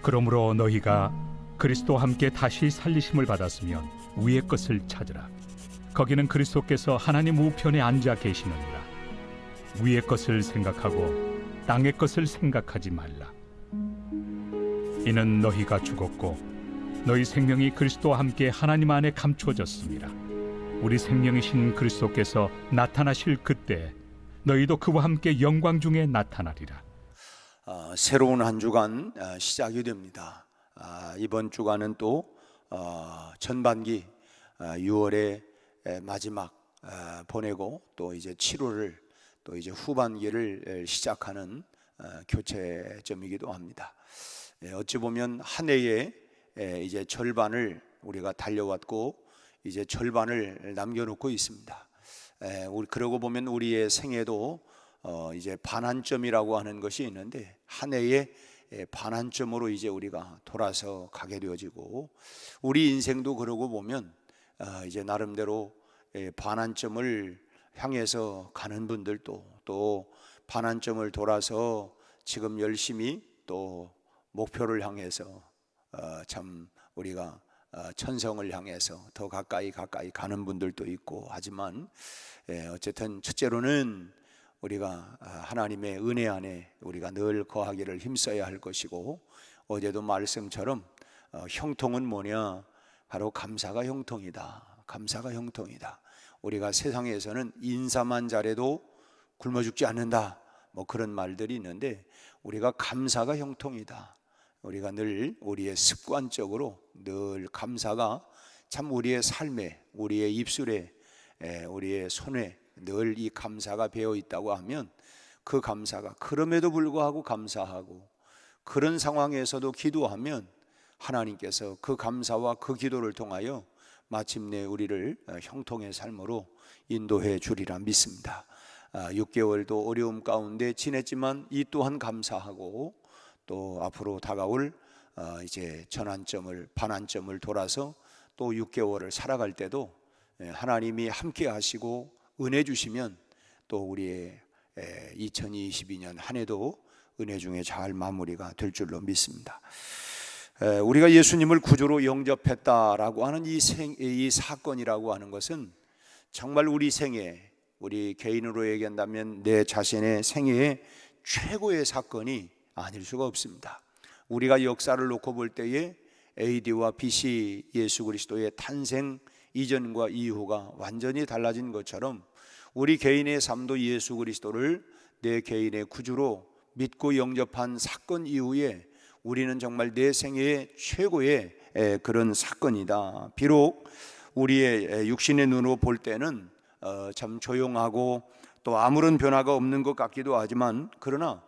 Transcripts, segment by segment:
그러므로 너희가 그리스도와 함께 다시 살리심을 받았으면 위의 것을 찾으라. 거기는 그리스도께서 하나님 우편에 앉아 계시느니라. 위의 것을 생각하고 땅의 것을 생각하지 말라. 이는 너희가 죽었고 너희 생명이 그리스도와 함께 하나님 안에 감추어졌습니다. 우리 생명이신 그리스도께서 나타나실 그때 너희도 그와 함께 영광 중에 나타나리라. 새로운 한 주간 시작이 됩니다. 이번 주간은 또 전반기 6월의 마지막 보내고 또 이제 7월을 또 이제 후반기를 시작하는 교체점이기도 합니다. 어찌 보면 한 해의 이제 절반을 우리가 달려왔고 이제 절반을 남겨놓고 있습니다. 그러고 보면 우리의 생애도 이제 반환점이라고 하는 것이 있는데 한 해의 반환점으로 이제 우리가 돌아서 가게 되어지고 우리 인생도 그러고 보면 이제 나름대로 반환점을 향해서 가는 분들도 또 반환점을 돌아서 지금 열심히 또 목표를 향해서 참 우리가 천성을 향해서 더 가까이 가는 분들도 있고 하지만 어쨌든 첫째로는 우리가 하나님의 은혜 안에 우리가 늘 거하기를 힘써야 할 것이고 어제도 말씀처럼 형통은 뭐냐? 바로 감사가 형통이다. 감사가 형통이다. 우리가 세상에서는 인사만 잘해도 굶어 죽지 않는다 뭐 그런 말들이 있는데 우리가 감사가 형통이다. 우리가 늘 우리의 습관적으로 늘 감사가 참 우리의 삶에 우리의 입술에 우리의 손에 늘 이 감사가 배어 있다고 하면 그 감사가 그럼에도 불구하고 감사하고 그런 상황에서도 기도하면 하나님께서 그 감사와 그 기도를 통하여 마침내 우리를 형통의 삶으로 인도해 주리라 믿습니다. 6개월도 어려움 가운데 지냈지만 이 또한 감사하고 또 앞으로 다가올 이제 전환점을 반환점을 돌아서 또 6개월을 살아갈 때도 하나님이 함께 하시고 은혜 주시면 또 우리의 2022년 한 해도 은혜 중에 잘 마무리가 될 줄로 믿습니다. 우리가 예수님을 구주로 영접했다라고 하는 이 사건이라고 하는 것은 정말 우리 생애, 우리 개인으로 얘기한다면 내 자신의 생애의 최고의 사건이 아닐 수가 없습니다. 우리가 역사를 놓고 볼 때에 AD와 BC 예수 그리스도의 탄생 이전과 이후가 완전히 달라진 것처럼 우리 개인의 삶도 예수 그리스도를 내 개인의 구주로 믿고 영접한 사건 이후에 우리는 정말 내 생애의 최고의 그런 사건이다. 비록 우리의 육신의 눈으로 볼 때는 참 조용하고 또 아무런 변화가 없는 것 같기도 하지만 그러나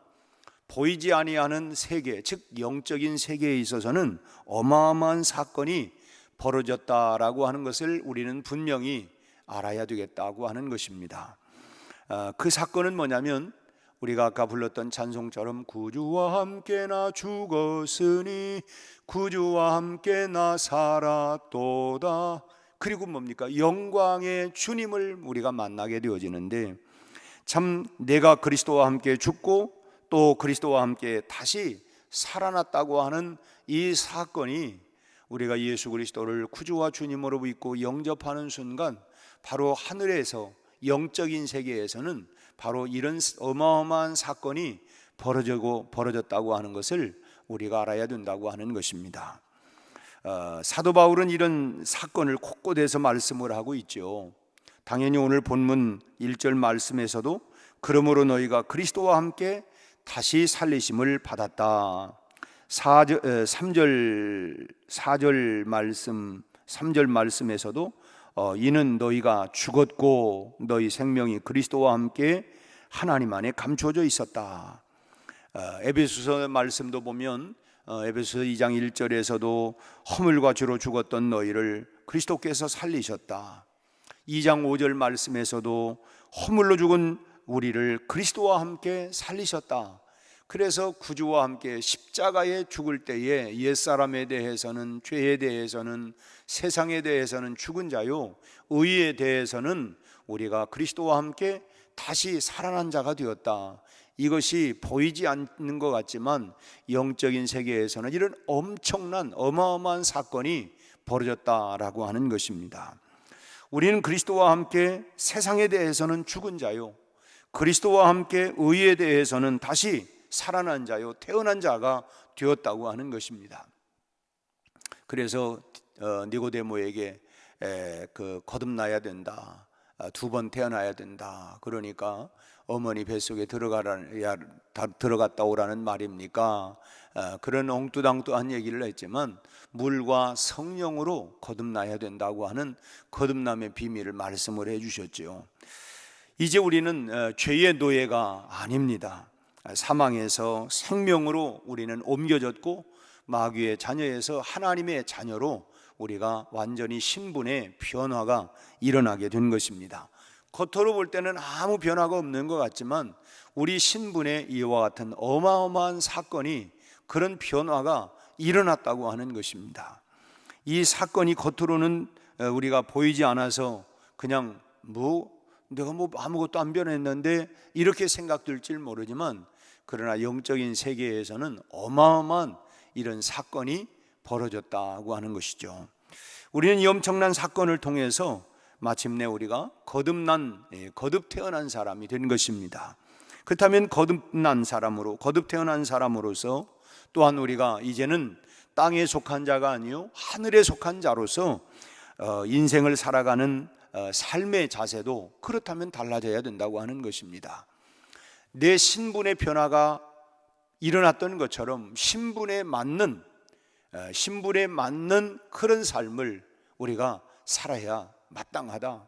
보이지 아니하는 세계, 즉 영적인 세계에 있어서는 어마어마한 사건이 벌어졌다라고 하는 것을 우리는 분명히 알아야 되겠다고 하는 것입니다. 그 사건은 뭐냐면 우리가 아까 불렀던 찬송처럼 구주와 함께 나 죽었으니 구주와 함께 나 살았도다. 그리고 뭡니까? 영광의 주님을 우리가 만나게 되어지는데 참 내가 그리스도와 함께 죽고 또 그리스도와 함께 다시 살아났다고 하는 이 사건이 우리가 예수 그리스도를 구주와 주님으로 믿고 영접하는 순간 바로 하늘에서 영적인 세계에서는 바로 이런 어마어마한 사건이 벌어졌다고 하는 것을 우리가 알아야 된다고 하는 것입니다. 사도 바울은 이런 사건을 곳곳에서 말씀을 하고 있죠. 당연히 오늘 본문 1절 말씀에서도 그러므로 너희가 그리스도와 함께 다시 살리심을 받았다. 3절 말씀에서도 이는 너희가 죽었고 너희 생명이 그리스도와 함께 하나님 안에 감춰져 있었다. 에베소서 말씀도 보면 에베소서 2장 1절에서도 허물과 죄로 죽었던 너희를 그리스도께서 살리셨다. 2장 5절 말씀에서도 허물로 죽은 우리를 그리스도와 함께 살리셨다. 그래서 구주와 함께 십자가에 죽을 때에 옛사람에 대해서는, 죄에 대해서는, 세상에 대해서는 죽은 자요, 의에 대해서는 우리가 그리스도와 함께 다시 살아난 자가 되었다. 이것이 보이지 않는 것 같지만 영적인 세계에서는 이런 엄청난 어마어마한 사건이 벌어졌다라고 하는 것입니다. 우리는 그리스도와 함께 세상에 대해서는 죽은 자요, 그리스도와 함께 의에 대해서는 다시 살아난 자요, 태어난 자가 되었다고 하는 것입니다. 그래서 니고데모에게 거듭나야 된다, 2번 태어나야 된다, 그러니까 어머니 뱃속에 들어갔다 오라는 말입니까? 그런 엉뚱당뚱한 얘기를 했지만 물과 성령으로 거듭나야 된다고 하는 거듭남의 비밀을 말씀을 해주셨죠. 이제 우리는 죄의 노예가 아닙니다. 사망에서 생명으로 우리는 옮겨졌고 마귀의 자녀에서 하나님의 자녀로 우리가 완전히 신분의 변화가 일어나게 된 것입니다. 겉으로 볼 때는 아무 변화가 없는 것 같지만 우리 신분의 이와 같은 어마어마한 사건이, 그런 변화가 일어났다고 하는 것입니다. 이 사건이 겉으로는 우리가 보이지 않아서 그냥 내가 아무것도 안 변했는데 이렇게 생각될지 모르지만, 그러나 영적인 세계에서는 어마어마한 이런 사건이 벌어졌다고 하는 것이죠. 우리는 이 엄청난 사건을 통해서 마침내 우리가 거듭 태어난 사람이 된 것입니다. 그렇다면 거듭 태어난 사람으로서 또한 우리가 이제는 땅에 속한 자가 아니요 하늘에 속한 자로서 인생을 살아가는 삶의 자세도 그렇다면 달라져야 된다고 하는 것입니다. 내 신분의 변화가 일어났던 것처럼 신분에 맞는 그런 삶을 우리가 살아야 마땅하다.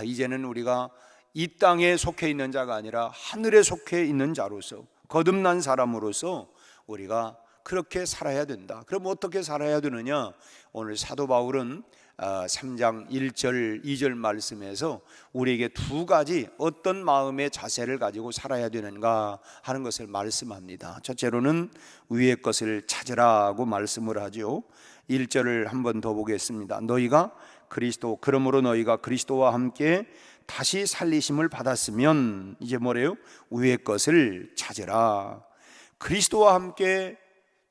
이제는 우리가 이 땅에 속해 있는 자가 아니라 하늘에 속해 있는 자로서, 거듭난 사람으로서 우리가 그렇게 살아야 된다. 그럼 어떻게 살아야 되느냐? 오늘 사도 바울은 3장 1절 2절 말씀에서 우리에게 2가지 어떤 마음의 자세를 가지고 살아야 되는가 하는 것을 말씀합니다. 첫째로는 위의 것을 찾으라고 말씀을 하죠. 1절을 한번 더 보겠습니다. 그러므로 너희가 그리스도와 함께 다시 살리심을 받았으면, 이제 뭐래요? 위의 것을 찾으라. 그리스도와 함께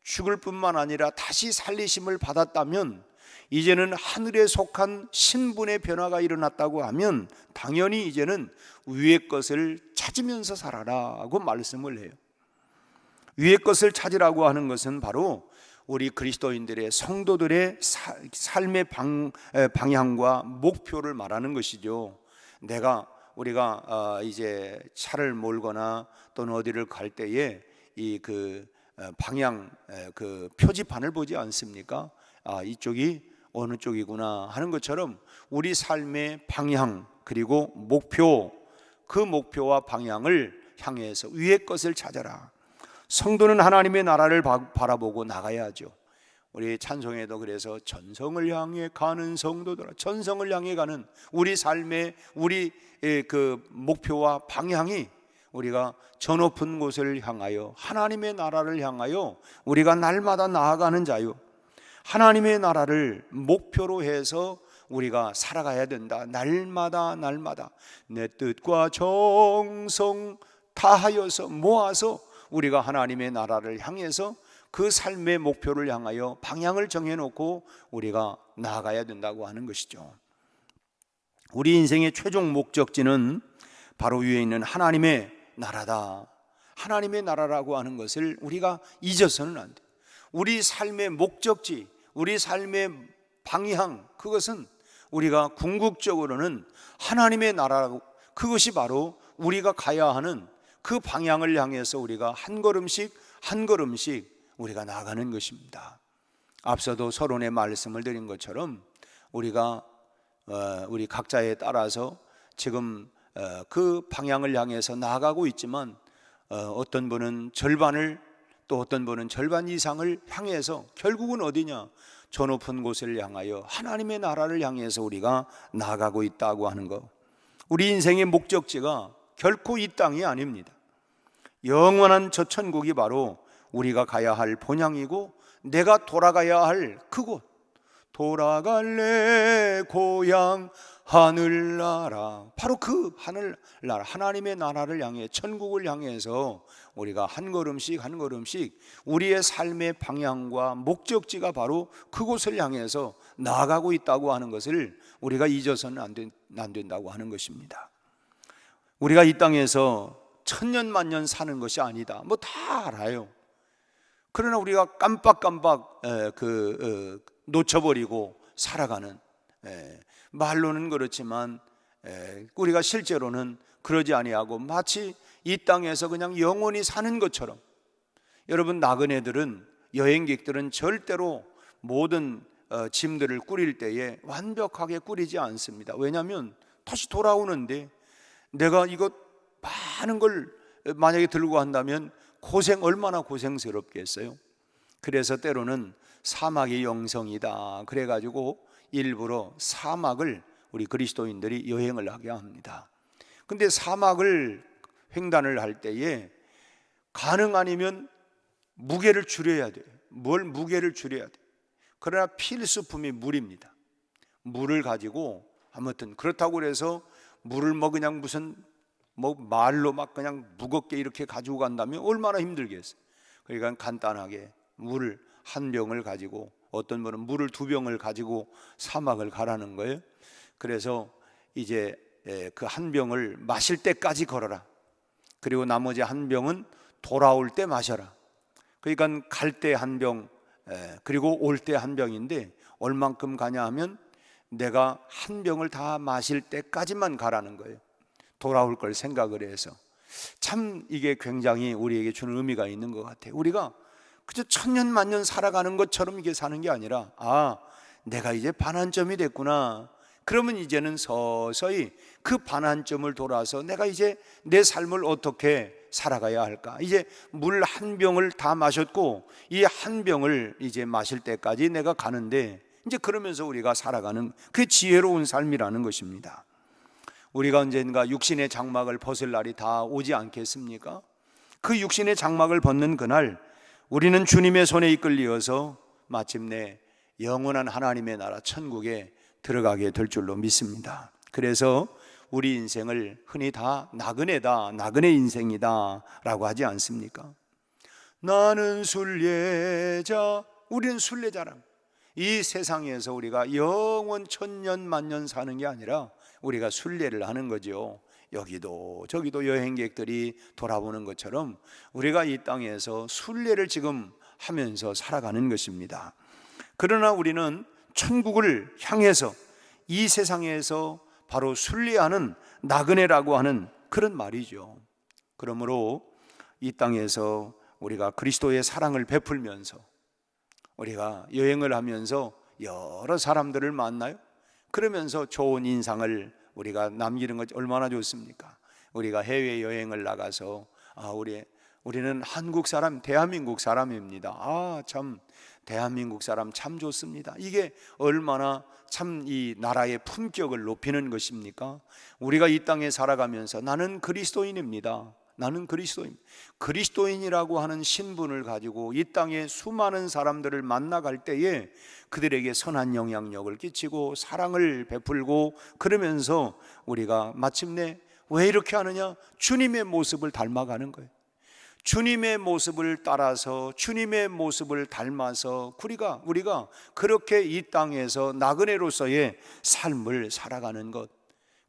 죽을 뿐만 아니라 다시 살리심을 받았다면, 이제는 하늘에 속한 신분의 변화가 일어났다고 하면 당연히 이제는 위의 것을 찾으면서 살아라고 말씀을 해요. 위의 것을 찾으라고 하는 것은 바로 우리 그리스도인들의 성도들의 삶의 방향과 목표를 말하는 것이죠. 우리가 이제 차를 몰거나 또는 어디를 갈 때에 방향 표지판을 보지 않습니까? 이쪽이 어느 쪽이구나 하는 것처럼 우리 삶의 방향 그리고 목표, 그 목표와 방향을 향해서 위의 것을 찾아라. 성도는 하나님의 나라를 바라보고 나가야죠. 우리 찬송에도 그래서 전성을 향해 가는 성도들아, 전성을 향해 가는 우리 삶의 그 목표와 방향이 우리가 저 높은 곳을 향하여 하나님의 나라를 향하여 우리가 날마다 나아가는 자유, 하나님의 나라를 목표로 해서 우리가 살아가야 된다. 날마다 내 뜻과 정성 다하여서 모아서 우리가 하나님의 나라를 향해서 그 삶의 목표를 향하여 방향을 정해놓고 우리가 나아가야 된다고 하는 것이죠. 우리 인생의 최종 목적지는 바로 위에 있는 하나님의 나라다. 하나님의 나라라고 하는 것을 우리가 잊어서는 안 돼. 우리 삶의 목적지, 우리 삶의 방향, 그것은 우리가 궁극적으로는 하나님의 나라라고, 그것이 바로 우리가 가야 하는 그 방향을 향해서 우리가 한 걸음씩 우리가 나아가는 것입니다. 앞서도 서론의 말씀을 드린 것처럼 우리가 우리 각자에 따라서 지금 그 방향을 향해서 나아가고 있지만 어떤 분은 절반을, 또 어떤 분은 절반 이상을 향해서 결국은 어디냐? 저 높은 곳을 향하여 하나님의 나라를 향해서 우리가 나아가고 있다고 하는 것. 우리 인생의 목적지가 결코 이 땅이 아닙니다. 영원한 저 천국이 바로 우리가 가야 할 본향이고 내가 돌아가야 할 그곳. 돌아갈래 고향 하늘나라, 바로 그 하늘나라, 하나님의 나라를 향해, 천국을 향해서 우리가 한 걸음씩 한 걸음씩 우리의 삶의 방향과 목적지가 바로 그곳을 향해서 나아가고 있다고 하는 것을 우리가 잊어서는 안 된다고 하는 것입니다. 우리가 이 땅에서 천년만년 사는 것이 아니다, 뭐 다 알아요. 그러나 우리가 깜빡깜빡 놓쳐버리고 살아가는, 말로는 그렇지만 우리가 실제로는 그러지 아니하고 마치 이 땅에서 그냥 영원히 사는 것처럼. 여러분, 나그네들은, 여행객들은 절대로 모든 짐들을 꾸릴 때에 완벽하게 꾸리지 않습니다. 왜냐하면 다시 돌아오는데, 내가 이것 많은 걸 만약에 들고 한다면 얼마나 고생스럽겠어요. 그래서 때로는 사막의 영성이다 그래가지고 일부러 사막을 우리 그리스도인들이 여행을 하게 합니다. 근데 사막을 횡단을 할 때에 가능 아니면 무게를 줄여야 돼요. 무게를 줄여야 돼요. 그러나 필수품이 물입니다. 물을 가지고, 아무튼 그렇다고 그래서 물을 그냥 무슨 말로 그냥 무겁게 이렇게 가지고 간다면 얼마나 힘들겠어요. 그러니까 간단하게 물 한 병을 가지고, 어떤 분은 물을 2병을 가지고 사막을 가라는 거예요. 그래서 이제 그 한 병을 마실 때까지 걸어라. 그리고 나머지 한 병은 돌아올 때 마셔라. 그러니까 갈 때 한 병, 그리고 올 때 한 병인데 얼만큼 가냐 하면 내가 한 병을 다 마실 때까지만 가라는 거예요. 돌아올 걸 생각을 해서. 참 이게 굉장히 우리에게 주는 의미가 있는 것 같아요. 우리가 그저 천년만년 살아가는 것처럼 이게 사는 게 아니라, 내가 이제 반환점이 됐구나. 그러면 이제는 서서히 그 반환점을 돌아서 내가 이제 내 삶을 어떻게 살아가야 할까. 이제 물 한 병을 다 마셨고 이 한 병을 이제 마실 때까지 내가 가는데, 이제 그러면서 우리가 살아가는 그 지혜로운 삶이라는 것입니다. 우리가 언젠가 육신의 장막을 벗을 날이 다 오지 않겠습니까? 그 육신의 장막을 벗는 그날 우리는 주님의 손에 이끌려서 마침내 영원한 하나님의 나라 천국에 들어가게 될 줄로 믿습니다. 그래서 우리 인생을 흔히 다 나그네다, 나그네 인생이다 라고 하지 않습니까? 나는 순례자, 우리는 순례자람. 이 세상에서 우리가 영원 천년 만년 사는 게 아니라 우리가 순례를 하는 거죠. 여기도 저기도 여행객들이 돌아보는 것처럼 우리가 이 땅에서 순례를 지금 하면서 살아가는 것입니다. 그러나 우리는 천국을 향해서 이 세상에서 바로 순례하는 나그네라고 하는 그런 말이죠. 그러므로 이 땅에서 우리가 그리스도의 사랑을 베풀면서 우리가 여행을 하면서 여러 사람들을 만나요. 그러면서 좋은 인상을 우리가 남기는 것이 얼마나 좋습니까? 우리가 해외여행을 나가서 우리는 한국 사람, 대한민국 사람입니다. 참 대한민국 사람 참 좋습니다. 이게 얼마나 참 이 나라의 품격을 높이는 것입니까? 우리가 이 땅에 살아가면서 나는 그리스도인입니다. 나는 그리스도인이라고 하는 신분을 가지고 이 땅에 수많은 사람들을 만나갈 때에 그들에게 선한 영향력을 끼치고 사랑을 베풀고, 그러면서 우리가 마침내 왜 이렇게 하느냐? 주님의 모습을 닮아가는 거예요. 주님의 모습을 따라서, 주님의 모습을 닮아서 우리가 그렇게 이 땅에서 나그네로서의 삶을 살아가는 것,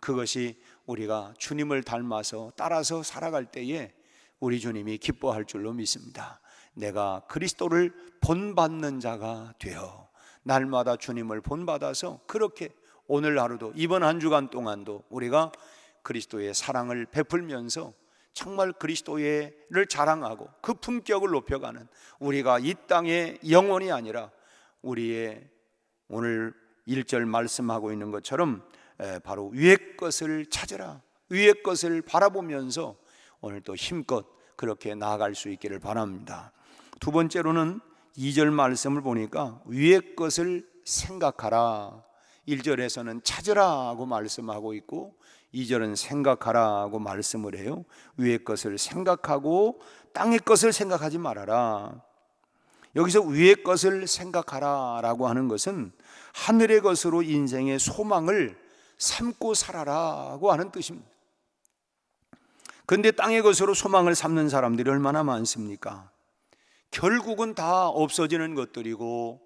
그것이 우리가 주님을 닮아서 따라서 살아갈 때에 우리 주님이 기뻐할 줄로 믿습니다. 내가 그리스도를 본받는 자가 되어 날마다 주님을 본받아서 그렇게 오늘 하루도, 이번 한 주간 동안도 우리가 그리스도의 사랑을 베풀면서 정말 그리스도를 자랑하고 그 품격을 높여가는, 우리가 이 땅의 영혼이 아니라 우리의 오늘 1절 말씀하고 있는 것처럼 바로 위의 것을 찾으라, 위의 것을 바라보면서 오늘 또 힘껏 그렇게 나아갈 수 있기를 바랍니다. 두 번째로는 2절 말씀을 보니까 위의 것을 생각하라. 1절에서는 찾으라고 말씀하고 있고 2절은 생각하라고 말씀을 해요. 위의 것을 생각하고 땅의 것을 생각하지 말아라. 여기서 위의 것을 생각하라라고 하는 것은 하늘의 것으로 인생의 소망을 삼고 살아라고 하는 뜻입니다. 그런데 땅의 것으로 소망을 삼는 사람들이 얼마나 많습니까? 결국은 다 없어지는 것들이고,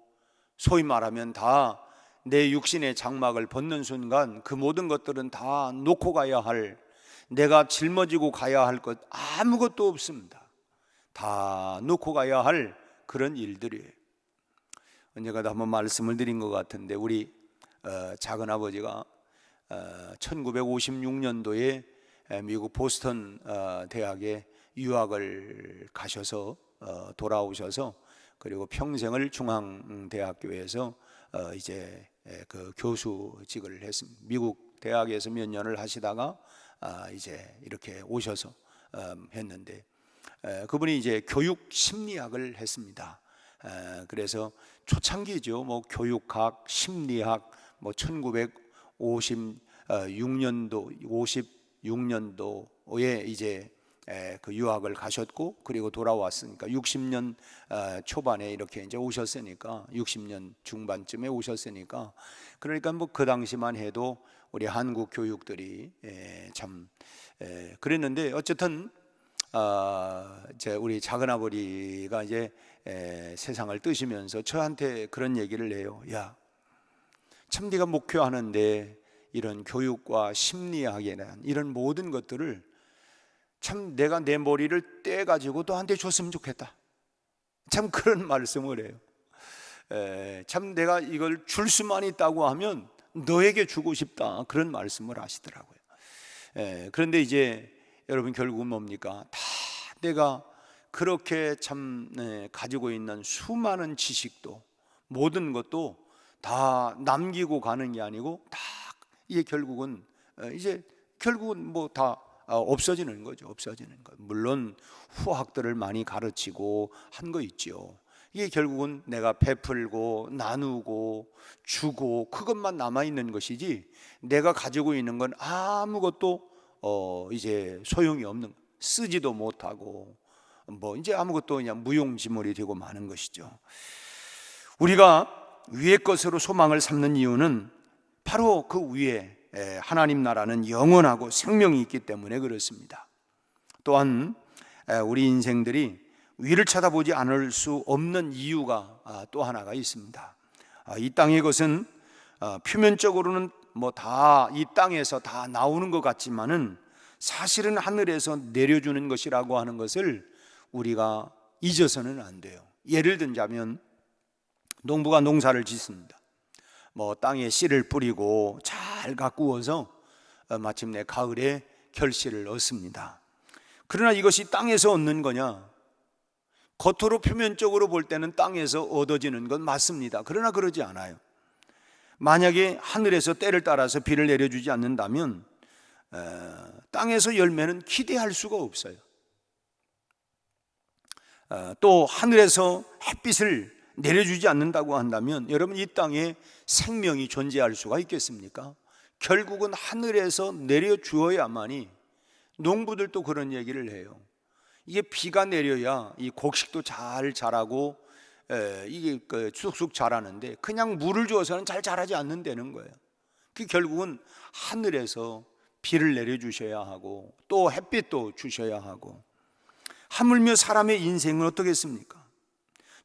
소위 말하면 다 내 육신의 장막을 벗는 순간 그 모든 것들은 다 놓고 가야 할, 내가 짊어지고 가야 할 것 아무것도 없습니다. 다 놓고 가야 할 그런 일들이에요. 언젠가도 한번 말씀을 드린 것 같은데, 우리 작은아버지가 1956년도에 미국 보스턴 대학에 유학을 가셔서 돌아오셔서, 그리고 평생을 중앙대학교에서 이제 그 교수직을 했습니다. 미국 대학에서 몇 년을 하시다가 이제 이렇게 오셔서 했는데, 그분이 이제 교육 심리학을 했습니다. 그래서 초창기죠. 뭐 교육학, 심리학, 뭐 56년도에 이제 그 유학을 가셨고, 그리고 돌아왔으니까 60년 초반에 이렇게 이제 오셨으니까, 60년 중반쯤에 오셨으니까, 그러니까 뭐 그 당시만 해도 우리 한국 교육들이 참 그랬는데, 어쨌든 이제 우리 작은아버지가 이제 세상을 뜨시면서 저한테 그런 얘기를 해요. 야, 참 네가 목회하는데 이런 교육과 심리학에 대한 이런 모든 것들을 참 내가 내 머리를 떼가지고 너한테 줬으면 좋겠다. 참 그런 말씀을 해요. 참 내가 이걸 줄 수만 있다고 하면 너에게 주고 싶다, 그런 말씀을 하시더라고요. 그런데 이제 여러분, 결국은 뭡니까? 다 내가 그렇게 참 가지고 있는 수많은 지식도, 모든 것도 다 남기고 가는 게 아니고, 다 이게 결국은 뭐 다 없어지는 거죠. 없어지는 거. 물론 후학들을 많이 가르치고 한 거 있죠. 이게 결국은 내가 베풀고 나누고 주고 그것만 남아 있는 것이지, 내가 가지고 있는 건 아무것도 이제 소용이 없는, 쓰지도 못하고 뭐 이제 아무것도 그냥 무용지물이 되고 마는 것이죠. 우리가 위의 것으로 소망을 삼는 이유는 바로 그 위에 하나님 나라는 영원하고 생명이 있기 때문에 그렇습니다. 또한 우리 인생들이 위를 쳐다보지 않을 수 없는 이유가 또 하나가 있습니다. 이 땅의 것은 표면적으로는 뭐 다 이 땅에서 다 나오는 것 같지만은 사실은 하늘에서 내려주는 것이라고 하는 것을 우리가 잊어서는 안 돼요. 예를 들자면, 농부가 농사를 짓습니다. 뭐 땅에 씨를 뿌리고 잘 가꾸어서 마침내 가을에 결실을 얻습니다. 그러나 이것이 땅에서 얻는 거냐? 겉으로 표면적으로 볼 때는 땅에서 얻어지는 건 맞습니다. 그러나 그러지 않아요. 만약에 하늘에서 때를 따라서 비를 내려주지 않는다면 땅에서 열매는 기대할 수가 없어요. 또 하늘에서 햇빛을 내려주지 않는다고 한다면 여러분, 이 땅에 생명이 존재할 수가 있겠습니까? 결국은 하늘에서 내려주어야만이, 농부들도 그런 얘기를 해요. 이게 비가 내려야 이 곡식도 잘 자라고 이게 쑥쑥 자라는데, 그냥 물을 주어서는 잘 자라지 않는다는 거예요. 그 결국은 하늘에서 비를 내려주셔야 하고 또 햇빛도 주셔야 하고, 하물며 사람의 인생은 어떻겠습니까?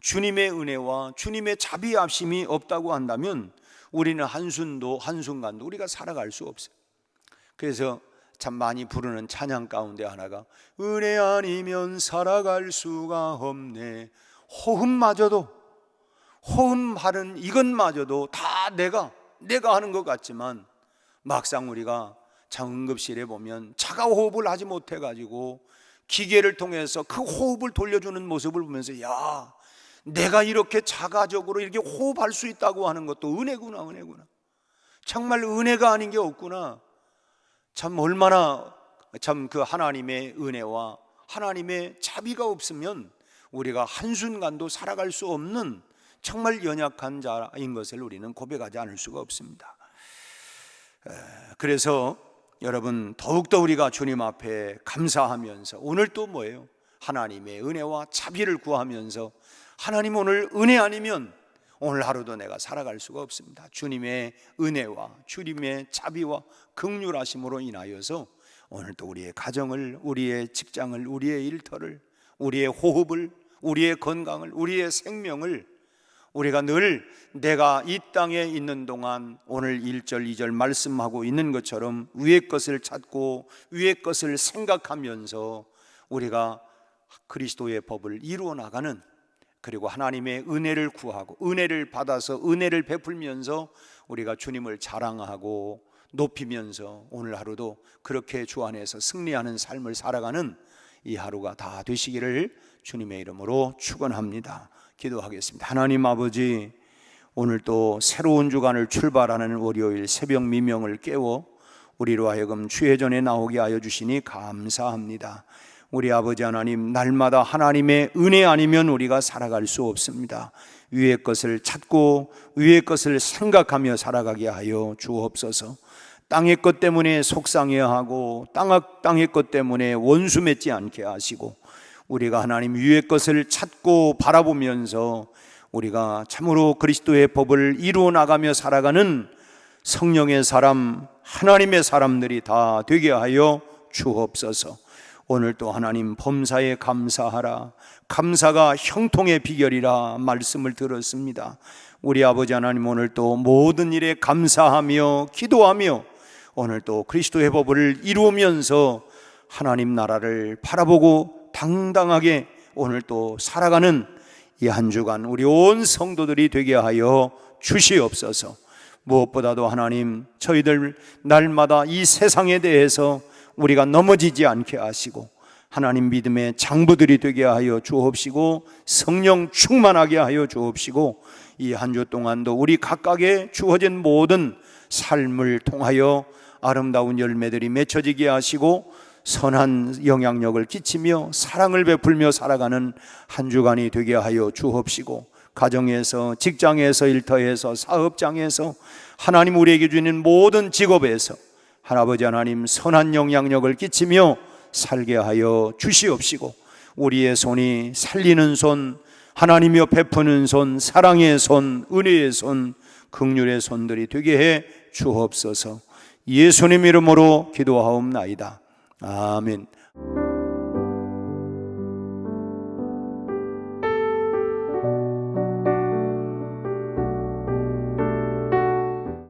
주님의 은혜와 주님의 자비하심이 없다고 한다면 우리는 한순간도 우리가 살아갈 수 없어요. 그래서 참 많이 부르는 찬양 가운데 하나가 은혜 아니면 살아갈 수가 없네. 호흡하는 이것마저도 다 내가 하는 것 같지만, 막상 우리가 응급실에 보면 자가 호흡을 하지 못해가지고 기계를 통해서 그 호흡을 돌려주는 모습을 보면서, 야, 내가 이렇게 자가적으로 이렇게 호흡할 수 있다고 하는 것도 은혜구나. 정말 은혜가 아닌 게 없구나. 참 얼마나 참 그 하나님의 은혜와 하나님의 자비가 없으면 우리가 한순간도 살아갈 수 없는 정말 연약한 자인 것을 우리는 고백하지 않을 수가 없습니다. 그래서 여러분, 더욱더 우리가 주님 앞에 감사하면서, 오늘 또 뭐예요? 하나님의 은혜와 자비를 구하면서, 하나님 오늘 은혜 아니면 오늘 하루도 내가 살아갈 수가 없습니다. 주님의 은혜와 주님의 자비와 긍휼하심으로 인하여서 오늘도 우리의 가정을, 우리의 직장을, 우리의 일터를, 우리의 호흡을, 우리의 건강을, 우리의 생명을 우리가 늘 내가 이 땅에 있는 동안 오늘 1절 2절 말씀하고 있는 것처럼 위의 것을 찾고 위의 것을 생각하면서 우리가 그리스도의 법을 이루어 나가는, 그리고 하나님의 은혜를 구하고 은혜를 받아서 은혜를 베풀면서 우리가 주님을 자랑하고 높이면서 오늘 하루도 그렇게 주 안에서 승리하는 삶을 살아가는 이 하루가 다 되시기를 주님의 이름으로 축원합니다. 기도하겠습니다. 하나님 아버지, 오늘 또 새로운 주간을 출발하는 월요일 새벽 미명을 깨워 우리로 하여금 주의 전에 나오게 하여 주시니 감사합니다. 우리 아버지 하나님, 날마다 하나님의 은혜 아니면 우리가 살아갈 수 없습니다. 위의 것을 찾고 위의 것을 생각하며 살아가게 하여 주옵소서. 땅의 것 때문에 속상해하고 땅의 것 때문에 원수 맺지 않게 하시고, 우리가 하나님 위의 것을 찾고 바라보면서 우리가 참으로 그리스도의 법을 이루어 나가며 살아가는 성령의 사람, 하나님의 사람들이 다 되게 하여 주옵소서. 오늘 또 하나님 범사에 감사하라, 감사가 형통의 비결이라 말씀을 들었습니다. 우리 아버지 하나님, 오늘 또 모든 일에 감사하며 기도하며 오늘 또 그리스도의 법을 이루면서 하나님 나라를 바라보고 당당하게 오늘 또 살아가는 이 한 주간 우리 온 성도들이 되게 하여 주시옵소서. 무엇보다도 하나님, 저희들 날마다 이 세상에 대해서 우리가 넘어지지 않게 하시고 하나님 믿음의 장부들이 되게 하여 주옵시고 성령 충만하게 하여 주옵시고, 이 한 주 동안도 우리 각각의 주어진 모든 삶을 통하여 아름다운 열매들이 맺혀지게 하시고 선한 영향력을 끼치며 사랑을 베풀며 살아가는 한 주간이 되게 하여 주옵시고, 가정에서, 직장에서, 일터에서, 사업장에서, 하나님 우리에게 주는 모든 직업에서 아버지 하나님 선한 영향력을 끼치며 살게 하여 주시옵시고, 우리의 손이 살리는 손, 하나님이여 베푸는 손, 사랑의 손, 은혜의 손, 긍휼의 손들이 되게 해 주옵소서. 예수님 이름으로 기도하옵나이다. 아멘.